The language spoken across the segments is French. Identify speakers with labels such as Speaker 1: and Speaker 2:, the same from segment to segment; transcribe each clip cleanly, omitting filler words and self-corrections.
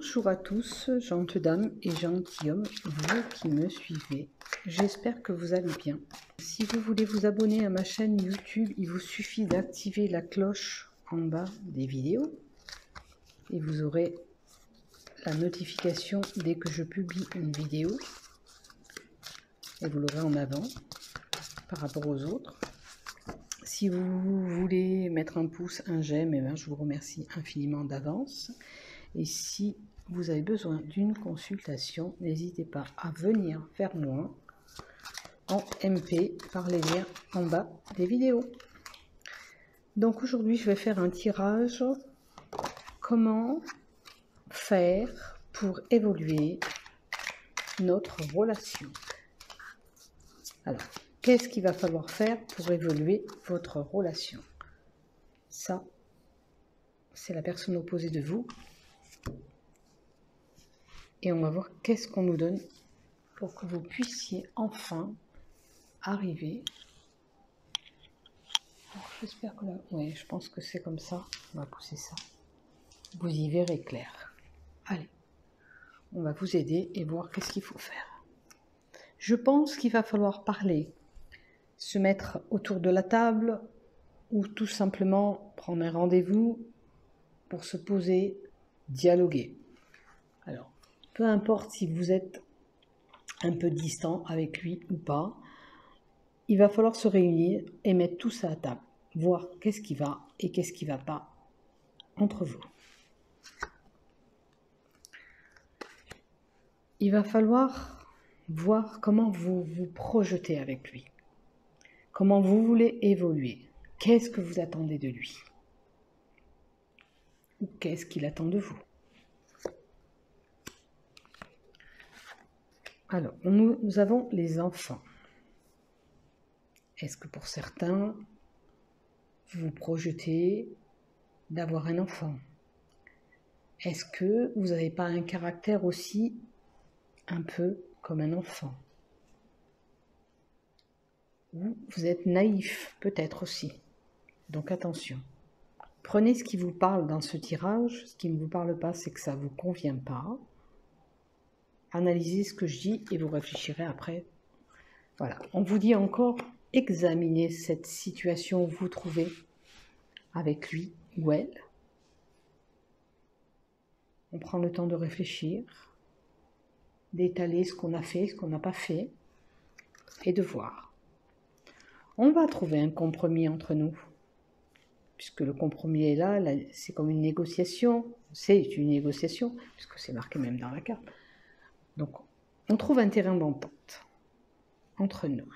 Speaker 1: Bonjour à tous, gentes dames et gentilshommes, vous qui me suivez. J'espère que vous allez bien. Si vous voulez vous abonner à ma chaîne YouTube, il vous suffit d'activer la cloche en bas des vidéos et vous aurez la notification dès que je publie une vidéo et vous l'aurez en avant par rapport aux autres. Si vous voulez mettre un pouce, un j'aime, je vous remercie infiniment d'avance. Et si vous avez besoin d'une consultation, n'hésitez pas à venir vers moi en MP par les liens en bas des vidéos. Donc aujourd'hui, je vais faire un tirage. Comment faire pour évoluer notre relation? Alors, qu'est-ce qu'il va falloir faire pour évoluer votre relation? Ça, c'est la personne opposée de vous. Et on va voir qu'est-ce qu'on nous donne pour que vous puissiez enfin arriver. J'espère que là... Oui, je pense que c'est comme ça. On va pousser ça. Vous y verrez clair. Allez, on va vous aider et voir qu'est-ce qu'il faut faire. Je pense qu'il va falloir parler, se mettre autour de la table ou tout simplement prendre un rendez-vous pour se poser, dialoguer. Alors, peu importe si vous êtes un peu distant avec lui ou pas, il va falloir se réunir et mettre tout ça à table, voir qu'est-ce qui va et qu'est-ce qui ne va pas entre vous. Il va falloir voir comment vous vous projetez avec lui, comment vous voulez évoluer, qu'est-ce que vous attendez de lui ou qu'est-ce qu'il attend de vous. Alors, nous avons les enfants. Est-ce que pour certains, vous vous projetez d'avoir un enfant? Est-ce que vous n'avez pas un caractère aussi un peu comme un enfant? Ou vous êtes naïf peut-être aussi. Donc attention. Prenez ce qui vous parle dans ce tirage. Ce qui ne vous parle pas, c'est que ça ne vous convient pas. Analysez ce que je dis et vous réfléchirez après. Voilà. On vous dit encore, examinez cette situation où vous vous trouvez avec lui ou elle. On prend le temps de réfléchir, d'étaler ce qu'on a fait, ce qu'on n'a pas fait, et de voir. On va trouver un compromis entre nous, puisque le compromis est là, c'est comme une négociation, puisque c'est marqué même dans la carte. Donc, on trouve un terrain d'entente entre nous.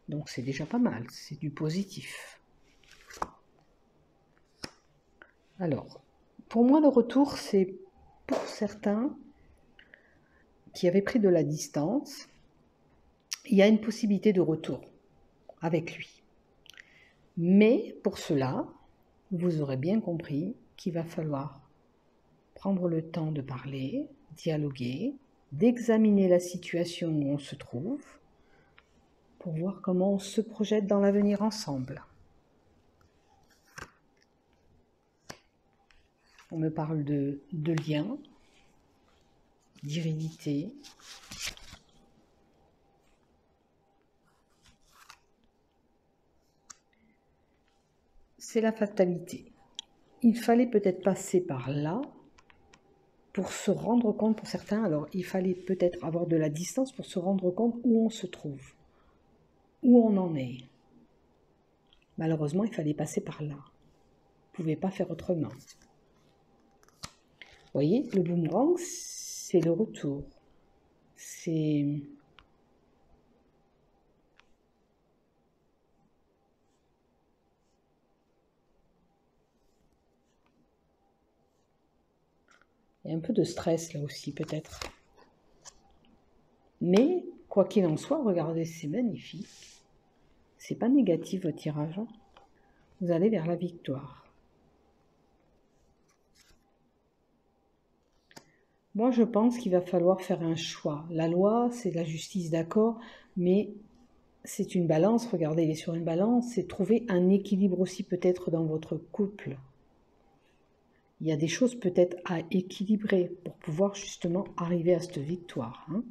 Speaker 1: Donc, c'est déjà pas mal, c'est du positif. Alors, pour moi, le retour, c'est pour certains qui avaient pris de la distance, il y a une possibilité de retour avec lui. Mais pour cela, vous aurez bien compris qu'il va falloir prendre le temps de parler, dialoguer, d'examiner la situation où on se trouve pour voir comment on se projette dans l'avenir ensemble. On me parle de lien, d'hérédité. C'est la fatalité. Il fallait peut-être passer par là pour se rendre compte, pour certains, alors il fallait peut-être avoir de la distance pour se rendre compte où on se trouve, où on en est. Malheureusement, il fallait passer par là. Vous ne pouvez pas faire autrement. Vous voyez, le boomerang, c'est le retour. C'est... Il y a un peu de stress là aussi, peut-être. Mais, quoi qu'il en soit, regardez, c'est magnifique. C'est pas négatif votre tirage. Hein. Vous allez vers la victoire. Moi, je pense qu'il va falloir faire un choix. La loi, c'est la justice, d'accord, mais c'est une balance. Regardez, il est sur une balance. C'est trouver un équilibre aussi peut-être dans votre couple. il y a des choses peut-être à équilibrer pour pouvoir justement arriver à cette victoire. Hein.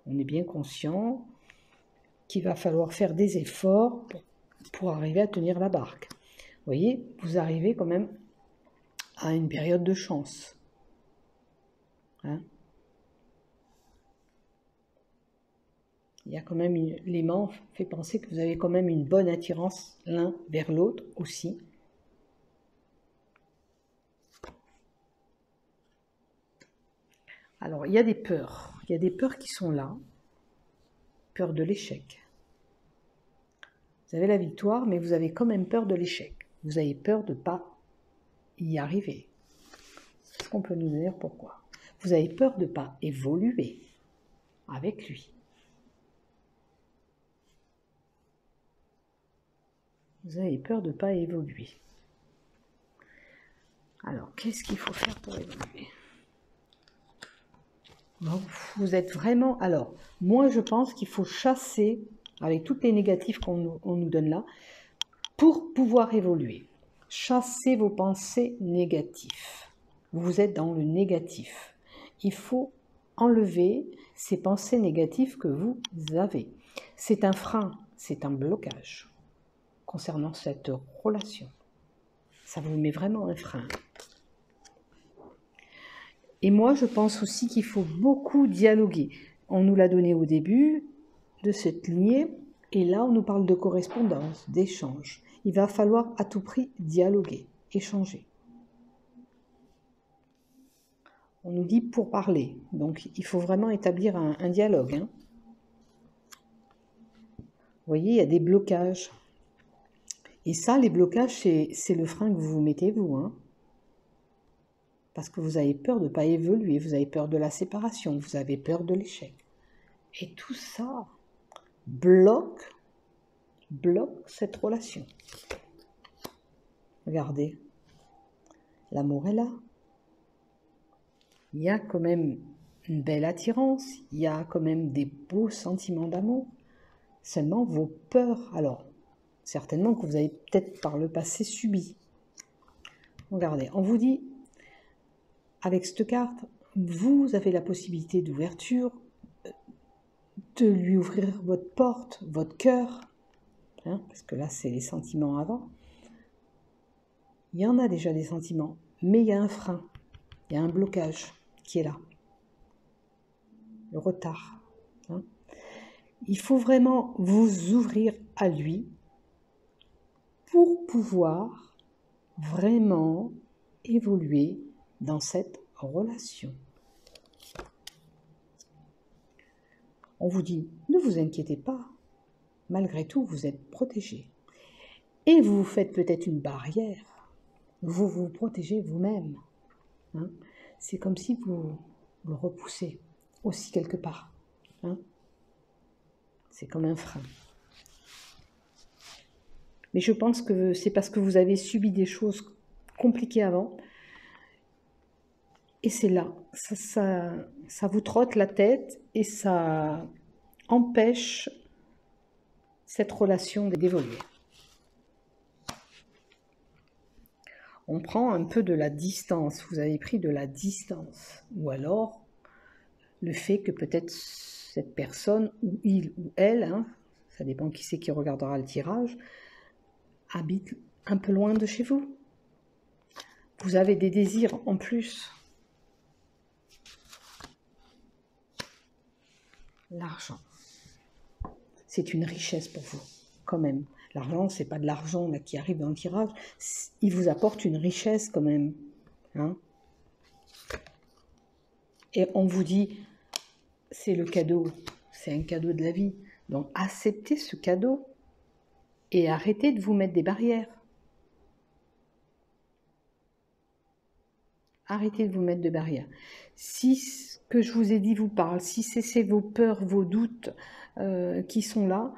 Speaker 1: On est bien conscient qu'il va falloir faire des efforts pour arriver à tenir la barque. Vous voyez, vous arrivez quand même à une période de chance. Hein. Il y a quand même l'aimant fait penser que vous avez quand même une bonne attirance l'un vers l'autre aussi. Alors, il y a des peurs. Il y a des peurs qui sont là. Peur de l'échec. Vous avez la victoire, mais vous avez quand même peur de l'échec. Vous avez peur de ne pas y arriver. Est-ce qu'on peut nous dire pourquoi? Vous avez peur de ne pas évoluer avec lui. Vous avez peur de ne pas évoluer. Alors, qu'est-ce qu'il faut faire pour évoluer? Vous êtes vraiment... Alors, moi, je pense qu'il faut chasser, avec toutes les négatifs qu'on nous donne là, pour pouvoir évoluer. Chassez vos pensées négatives. Vous êtes dans le négatif. Il faut enlever ces pensées négatives que vous avez. C'est un frein, c'est un blocage concernant cette relation. Ça vous met vraiment un frein. Et moi, je pense aussi qu'il faut beaucoup dialoguer. On nous l'a donné au début de cette lignée, et là, on nous parle de correspondance, d'échange. Il va falloir à tout prix dialoguer, échanger. On nous dit pour parler, donc il faut vraiment établir un dialogue. Hein. Vous voyez, il y a des blocages. Et ça, les blocages, c'est le frein que vous vous mettez, vous. Hein. Parce que vous avez peur de ne pas évoluer, vous avez peur de la séparation, vous avez peur de l'échec. Et tout ça bloque cette relation. Regardez, l'amour est là. Il y a quand même une belle attirance, il y a quand même des beaux sentiments d'amour. Seulement vos peurs, alors certainement que vous avez peut-être par le passé subi. Regardez, on vous dit, avec cette carte, vous avez la possibilité d'ouverture, de lui ouvrir votre porte, votre cœur, hein, parce que là c'est les sentiments avant. Il y en a déjà des sentiments, mais il y a un frein, il y a un blocage qui est là, le retard. Hein. Il faut vraiment vous ouvrir à lui pour pouvoir vraiment évoluer dans cette relation. On vous dit, ne vous inquiétez pas, malgré tout, vous êtes protégé. Et vous faites peut-être une barrière, vous vous protégez vous-même. Hein. C'est comme si vous le repoussez aussi quelque part. Hein. C'est comme un frein. Mais je pense que c'est parce que vous avez subi des choses compliquées avant. Et c'est là, ça vous trotte la tête et ça empêche cette relation d'évoluer. On prend un peu de la distance, vous avez pris de la distance. Ou alors, le fait que peut-être cette personne, ou il ou elle, hein, ça dépend qui c'est qui regardera le tirage, habite un peu loin de chez vous. Vous avez des désirs en plus. L'argent, c'est une richesse pour vous, quand même. L'argent, c'est pas de l'argent là qui arrive dans le tirage, il vous apporte une richesse quand même. Hein. Et on vous dit, c'est le cadeau, c'est un cadeau de la vie. Donc acceptez ce cadeau et arrêtez de vous mettre des barrières. Arrêtez de vous mettre de barrières. Si ce que je vous ai dit vous parle, si c'est vos peurs, vos doutes qui sont là,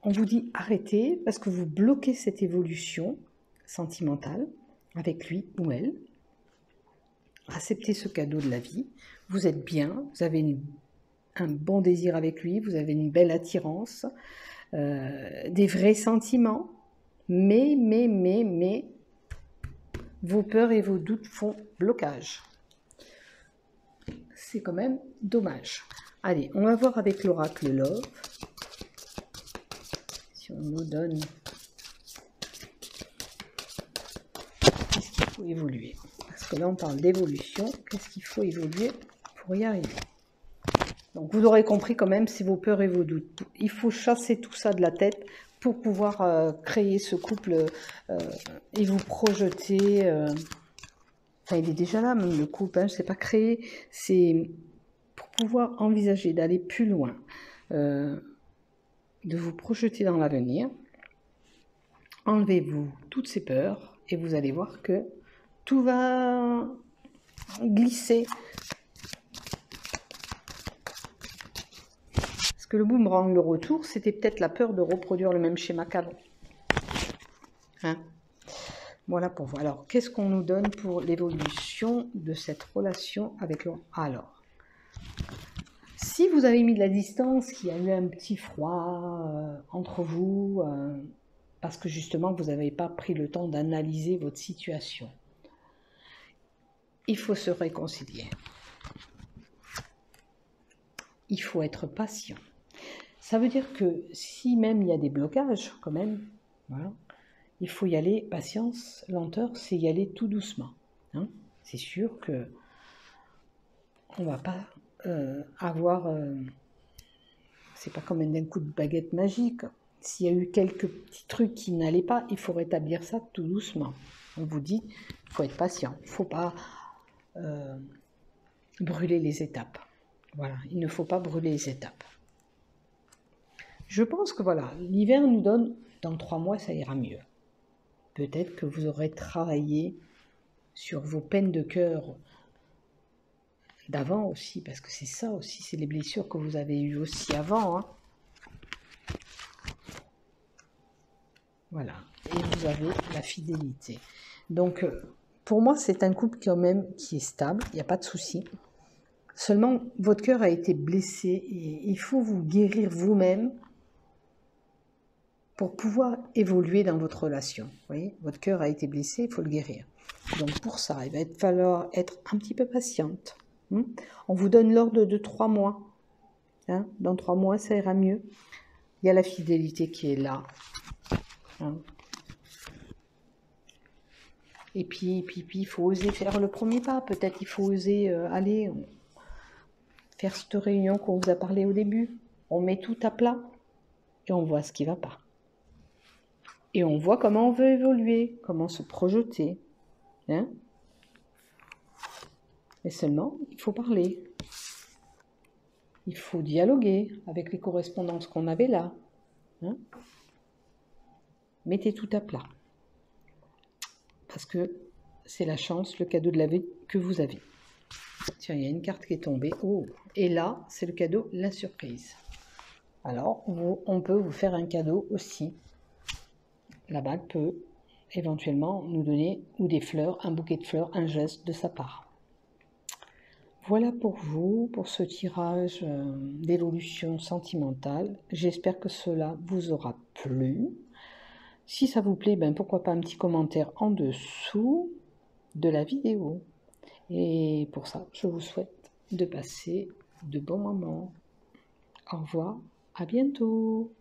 Speaker 1: on vous dit arrêtez parce que vous bloquez cette évolution sentimentale avec lui ou elle. Acceptez ce cadeau de la vie. Vous êtes bien, vous avez un bon désir avec lui, vous avez une belle attirance, des vrais sentiments, mais vos peurs et vos doutes font blocage. C'est quand même dommage. Allez, on va voir avec l'oracle Love. Si on nous donne... Qu'est-ce qu'il faut évoluer? Parce que là, on parle d'évolution. Qu'est-ce qu'il faut évoluer pour y arriver? Donc, vous aurez compris quand même, c'est vos peurs et vos doutes. Il faut chasser tout ça de la tête pour pouvoir créer ce couple et vous projeter... Enfin, il est déjà là, même le couple, hein, c'est pas créé, c'est pour pouvoir envisager d'aller plus loin, de vous projeter dans l'avenir. Enlevez-vous toutes ces peurs et vous allez voir que tout va glisser. Parce que le boomerang, le retour, c'était peut-être la peur de reproduire le même schéma qu'avant. Hein? Voilà pour vous. Alors, qu'est-ce qu'on nous donne pour l'évolution de cette relation avec le... Alors, si vous avez mis de la distance, qu'il y a eu un petit froid entre vous, parce que justement, vous n'avez pas pris le temps d'analyser votre situation, il faut se réconcilier. Il faut être patient. Ça veut dire que si même il y a des blocages, quand même, voilà, il faut y aller, patience, lenteur, c'est y aller tout doucement. Hein. C'est sûr que on va pas avoir... c'est pas comme d'un coup de baguette magique. S'il y a eu quelques petits trucs qui n'allaient pas, il faut rétablir ça tout doucement. On vous dit, il faut être patient. Il ne faut pas brûler les étapes. Voilà, il ne faut pas brûler les étapes. Je pense que voilà, l'hiver nous donne, dans 3 mois, ça ira mieux. Peut-être que vous aurez travaillé sur vos peines de cœur d'avant aussi, parce que c'est ça aussi, c'est les blessures que vous avez eues aussi avant. Hein. Voilà, et vous avez la fidélité. Donc, pour moi, c'est un couple quand même qui est stable, il n'y a pas de souci. Seulement, votre cœur a été blessé et il faut vous guérir vous-même pour pouvoir évoluer dans votre relation. Vous voyez, votre cœur a été blessé, il faut le guérir. Donc pour ça, il va falloir être un petit peu patiente. On vous donne l'ordre de 3 mois. Hein. Dans 3 mois, ça ira mieux. Il y a la fidélité qui est là. Hein. Et puis, il faut oser faire le premier pas. Peut-être il faut oser aller faire cette réunion qu'on vous a parlé au début. On met tout à plat et on voit ce qui ne va pas. Et on voit comment on veut évoluer, comment se projeter. Hein? Mais seulement, il faut parler. Il faut dialoguer avec les correspondances qu'on avait là. Hein? Mettez tout à plat. Parce que c'est la chance, le cadeau de la vie que vous avez. Tiens, il y a une carte qui est tombée. Oh, et là, c'est le cadeau, la surprise. Alors, on peut vous faire un cadeau aussi. La bague peut éventuellement nous donner ou des fleurs, un bouquet de fleurs, un geste de sa part. Voilà pour vous, pour ce tirage d'évolution sentimentale. J'espère que cela vous aura plu. Si ça vous plaît, ben pourquoi pas un petit commentaire en dessous de la vidéo. Et pour ça, je vous souhaite de passer de bons moments. Au revoir, à bientôt.